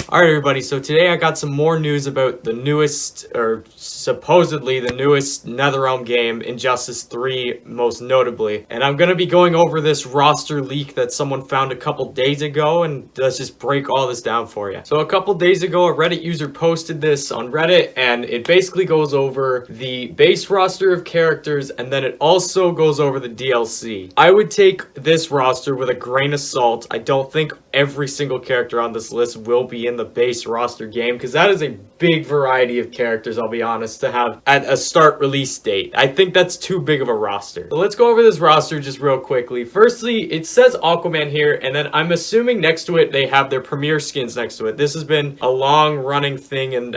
Alright everybody, so today I got some more news about the newest, or supposedly the newest Netherrealm game, Injustice 3 most notably. And I'm gonna be going over this roster leak that someone found a couple days ago, and let's just break all this down for you. So a couple days ago, a Reddit user posted this on Reddit, and it basically goes over the base roster of characters, and then it also goes over the DLC. I would take this roster with a grain of salt. I don't think every single character on this list will be in the base roster game, because that is a big variety of characters, I'll be honest, to have at a start release date. I think that's too big of a roster. So let's go over this roster just real quickly. Firstly, it says Aquaman here, and then I'm assuming next to it they have their premiere skins next to it. This has been a long running thing in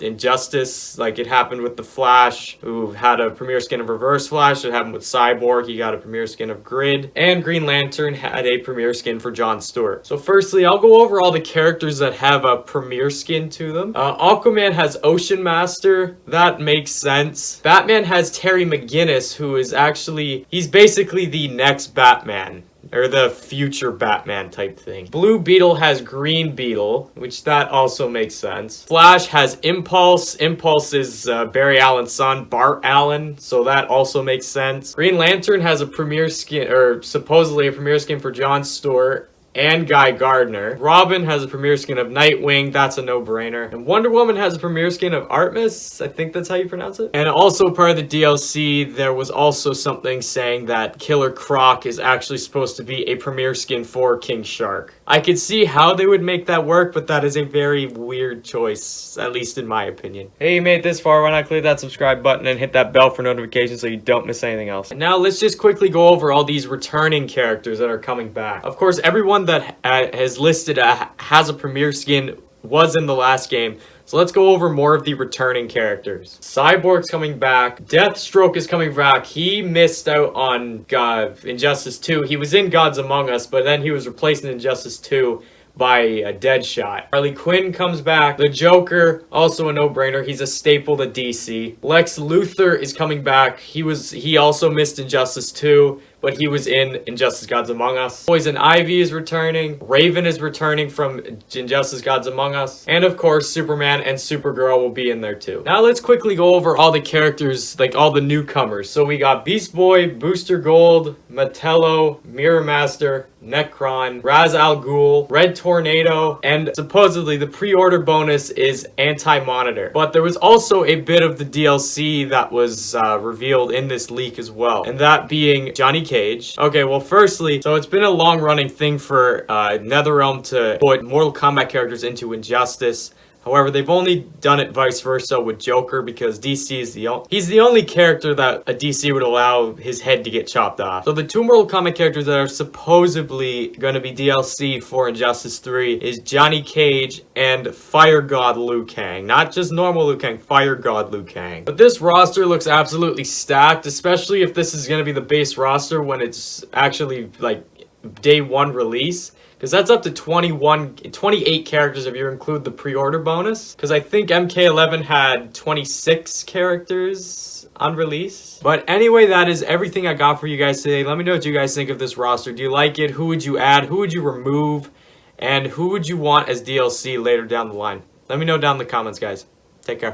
Injustice, like it happened with the Flash, who had a premiere skin of Reverse Flash. It happened with Cyborg, he got a premiere skin of Grid, and Green Lantern had a premiere skin for John Stewart. So firstly, I'll go over all the characters that have a premiere skin to them. Aquaman has Ocean Master. That makes sense. Batman has Terry McGinnis, who is actually, he's basically the next Batman, or the future Batman type thing. Blue Beetle has Green Beetle, which that also makes sense. Flash has Impulse. Impulse is Barry Allen's son, Bart Allen, so that also makes sense. Green Lantern has a premiere skin, or supposedly a premiere skin for Jon Stewart and Guy Gardner. Robin has a premiere skin of Nightwing, that's a no-brainer. And Wonder Woman has a premiere skin of Artemis, I think that's how you pronounce it. And also part of the DLC, there was also something saying that Killer Croc is actually supposed to be a premiere skin for King Shark. I could see how they would make that work, but that is a very weird choice, at least in my opinion. Hey, you made it this far, why not click that subscribe button and hit that bell for notifications so you don't miss anything else. And now let's just quickly go over all these returning characters that are coming back. Of course, everyone that has listed has a premiere skin was in the last game, so let's go over more of the returning characters. Cyborg's coming back. Deathstroke is coming back. He missed out on Injustice 2. He was in Gods Among Us, but then he was replaced in Injustice 2 by a Deadshot. Harley Quinn comes back. The Joker, also a no-brainer. He's a staple to DC. Lex Luthor is coming back. He also missed Injustice 2, but he was in Injustice Gods Among Us. Poison Ivy is returning. Raven is returning from Injustice Gods Among Us. And of course, Superman and Supergirl will be in there too. Now let's quickly go over all the characters, like all the newcomers. So we got Beast Boy, Booster Gold, Metallo, Mirror Master, Necron, Ra's al Ghul, Red Tornado, and supposedly the pre-order bonus is Anti-Monitor. But there was also a bit of the DLC that was revealed in this leak as well, and that being Johnny Cage. Okay, well firstly, so it's been a long-running thing for Netherrealm to put Mortal Kombat characters into Injustice. However, they've only done it vice versa with Joker, because DC is he's the only character that a DC would allow his head to get chopped off. So the two Mortal Kombat characters that are supposedly going to be DLC for Injustice 3 is Johnny Cage and Fire God Liu Kang. Not just normal Liu Kang, Fire God Liu Kang. But this roster looks absolutely stacked, especially if this is going to be the base roster when it's actually like day one release. Because that's up to 28 characters if you include the pre-order bonus. Because I think MK11 had 26 characters on release. But anyway, that is everything I got for you guys today. Let me know what you guys think of this roster. Do you like it? Who would you add? Who would you remove? And who would you want as DLC later down the line? Let me know down in the comments, guys. Take care.